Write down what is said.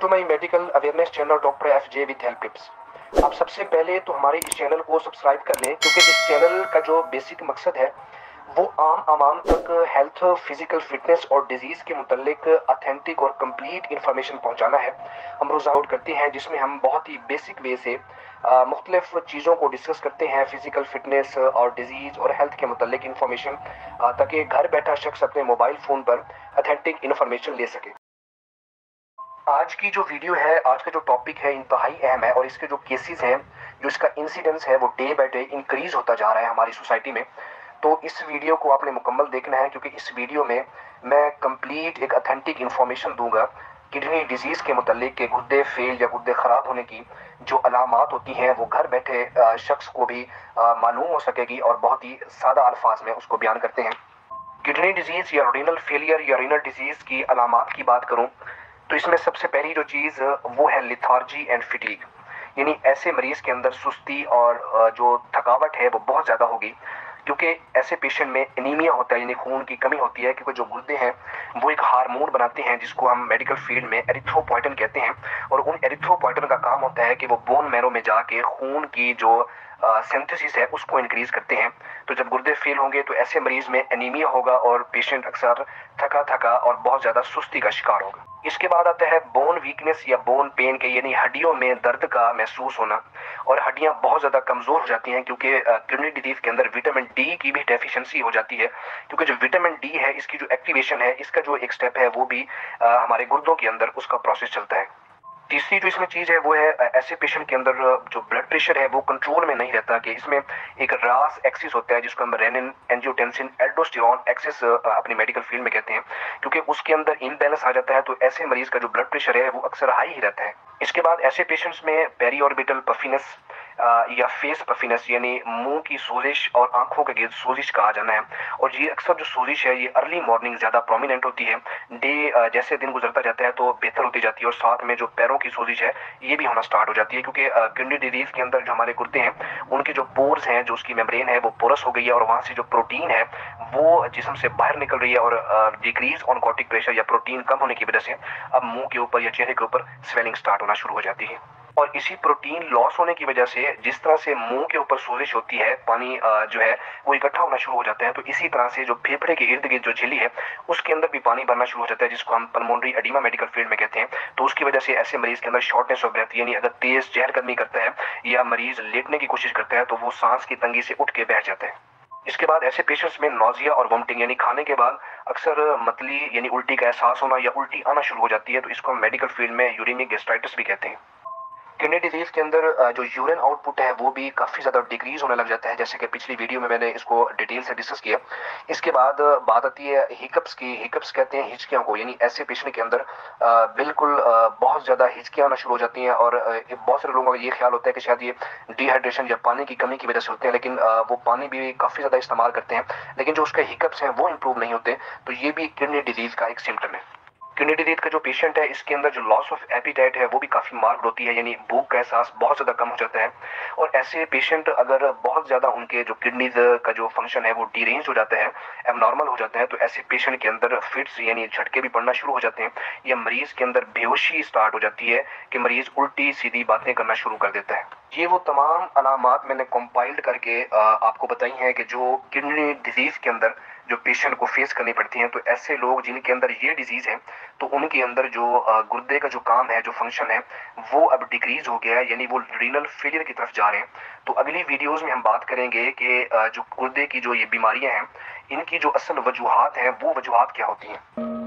To my medical awareness channel doctor FJ with help tips. आप सबसे पहले तो हमारे इस चैनल को सब्सक्राइब कर लें, क्योंकि इस चैनल का जो बेसिक मकसद है वो आम आवाम तक हेल्थ, फिजिकल फिटनेस और डिजीज़ के मुतल्लिक ऑथेंटिक और कंप्लीट इन्फॉर्मेशन पहुंचाना है। हम रोज़ आउट करते हैं जिसमें हम बहुत ही बेसिक वे से मुख्तलिफ चीज़ों को डिस्कस करते हैं, फिजिकल फिटनेस और डिजीज़ और हेल्थ के मुतल्लिक इन्फॉर्मेशन, ताकि घर बैठा शख्स अपने मोबाइल फ़ोन पर ऑथेंटिक इन्फॉर्मेशन ले सके। आज की जो वीडियो है, आज का जो टॉपिक है इंतहाई अहम है और इसके जो केसेस हैं, जो इसका इंसिडेंस है वो डे बाय डे इंक्रीज होता जा रहा है हमारी सोसाइटी में। तो इस वीडियो को आपने मुकम्मल देखना है, क्योंकि इस वीडियो में मैं कंप्लीट एक ऑथेंटिक इन्फॉर्मेशन दूंगा किडनी डिजीज़ के मुतल्लिक के गुर्दे फेल या गुर्दे ख़राब होने की जो अलामात होती हैं वो घर बैठे शख्स को भी मालूम हो सकेगी और बहुत ही सादा अल्फाज में उसको बयान करते हैं। किडनी डिजीज़ या रीनल फेलियर या रीनल डिजीज़ की अलामात की बात करूं तो इसमें सबसे पहली जो चीज़ वो है लिथार्जी एंड फिटीग, यानी ऐसे मरीज के अंदर सुस्ती और जो थकावट है वो बहुत ज़्यादा होगी, क्योंकि ऐसे पेशेंट में एनीमिया होता है, यानी खून की कमी होती है, क्योंकि जो गुर्दे हैं वो एक हार्मोन बनाते हैं जिसको हम मेडिकल फील्ड में एरिथ्रोपोइटिन कहते हैं, और उन एरिथ्रोपोइटिन का काम होता है कि वो बोन मैरो में जाके खून की जो सिंथेसिस है उसको इंक्रीज करते हैं। तो जब गुर्दे फेल होंगे तो ऐसे मरीज में एनीमिया होगा और पेशेंट अक्सर थका थका और बहुत ज़्यादा सुस्ती का शिकार होगा। इसके बाद आता है बोन वीकनेस या बोन पेन के, यानी हड्डियों में दर्द का महसूस होना, और हड्डियां बहुत ज़्यादा कमज़ोर हो जाती हैं, क्योंकि किडनी डिजीज के अंदर विटामिन डी की भी डेफिशिएंसी हो जाती है, क्योंकि जो विटामिन डी है इसकी जो एक्टिवेशन है, इसका जो एक स्टेप है वो भी हमारे गुर्दों के अंदर उसका प्रोसेस चलता है। तीसरी जो इसमें चीज़ है वो है ऐसे पेशेंट के अंदर जो ब्लड प्रेशर है वो कंट्रोल में नहीं रहता, कि इसमें एक रास एक्सिस होता है जिसको हम रेनिन एंजियोटेंसिन एल्डोस्टेरोन एक्सिस अपनी मेडिकल फील्ड में कहते हैं, क्योंकि उसके अंदर इम्बैलेंस आ जाता है तो ऐसे मरीज का जो ब्लड प्रेशर है वो अक्सर हाई ही रहता है। इसके बाद ऐसे पेशेंट्स में पेरी ऑर्बिटल पफिनेस या फेस पफिनेस, यानी मुंह की सोजिश और आंखों के गिर्द सोजिश का आ जाना है, और ये अक्सर जो सोजिश है ये अर्ली मॉर्निंग ज़्यादा प्रोमिनेंट होती है। डे जैसे दिन गुजरता जाता है तो बेहतर होती जाती है, और साथ में जो पैरों की सोजिश है ये भी होना स्टार्ट हो जाती है, क्योंकि किडनी डिजीज के अंदर जो हमारे गुर्दे हैं उनके जो पोर्स हैं, जो उसकी मेम्ब्रेन है वो पोरस हो गई है, और वहाँ से जो प्रोटीन है वो जिस्म से बाहर निकल रही है, और डिक्रीज ऑनकोटिक प्रेशर या प्रोटीन कम होने की वजह से अब मुंह के ऊपर या चेहरे के ऊपर स्वेलिंग स्टार्ट होना शुरू हो जाती है। और इसी प्रोटीन लॉस होने की वजह से जिस तरह से मुंह के ऊपर सोजिश होती है, पानी जो है वो इकट्ठा होना शुरू हो जाता है, तो इसी तरह से जो फेफड़े के इर्द गिर्द जो झिल्ली है उसके अंदर भी पानी भरना शुरू हो जाता है, जिसको हम पल्मोनरी एडिमा मेडिकल फील्ड में कहते हैं। तो उसकी वजह से ऐसे मरीज के अंदर शॉर्टनेस ऑफ ब्रेथ, यानी अगर तेज चहलकदमी करता है या मरीज लेटने की कोशिश करता है तो वो सांस की तंगी से उठ के बैठ जाता है। इसके बाद ऐसे पेशेंट्स में नोजिया और वोमिटिंग, यानी खाने के बाद अक्सर मतली यानी उल्टी का एहसास होना या उल्टी आना शुरू हो जाती है, तो इसको हम मेडिकल फील्ड में यूरिनिक गैस्ट्राइटिस भी कहते हैं। किडनी डिजीज के अंदर जो यूरिन आउटपुट है वो भी काफ़ी ज़्यादा डिक्रीज होने लग जाता है, जैसे कि पिछली वीडियो में मैंने इसको डिटेल से डिस्कस किया। इसके बाद बात आती है हिकअप्स की। हिकअप्स कहते हैं हिचकियों को, यानी ऐसे पेशेंट के अंदर बिल्कुल बहुत ज़्यादा हिचकियाँ आना शुरू हो जाती हैं, और बहुत सारे लोगों का ये ख्याल होता है कि शायद ये डिहाइड्रेशन या पानी की कमी की वजह से होते हैं, लेकिन वो पानी भी काफ़ी ज़्यादा इस्तेमाल करते हैं, लेकिन जो उसके हिकअप्स हैं वो इंप्रूव नहीं होते, तो ये भी किडनी डिजीज का एक सिम्टम है। किडनी डिजीज का जो पेशेंट है इसके अंदर जो लॉस ऑफ एपिटाइट है वो भी काफ़ी मार्क्ड होती है, यानी भूख का एहसास बहुत ज़्यादा कम हो जाता है, और ऐसे पेशेंट अगर बहुत ज़्यादा उनके जो किडनीज का जो फंक्शन है वो डीरेंज हो जाता है, एबनॉर्मल हो जाता है, तो ऐसे पेशेंट के अंदर फिट्स यानी झटके भी पड़ना शुरू हो जाते हैं, या मरीज के अंदर बेहोशी स्टार्ट हो जाती है कि मरीज उल्टी सीधी बातें करना शुरू कर देता है। ये वो तमाम अलामात मैंने कंपाइल्ड करके आपको बताई हैं कि जो किडनी डिजीज के अंदर जो पेशेंट को फेस करनी पड़ती हैं। तो ऐसे लोग जिनके अंदर ये डिजीज है तो उनके अंदर जो गुर्दे का जो काम है, जो फंक्शन है, वो अब डिक्रीज हो गया है, यानी वो रीनल फेलियर की तरफ जा रहे हैं। तो अगली वीडियोस में हम बात करेंगे कि जो गुर्दे की जो ये बीमारियां हैं इनकी जो असल वजूहात हैं वो वजूहात क्या होती हैं।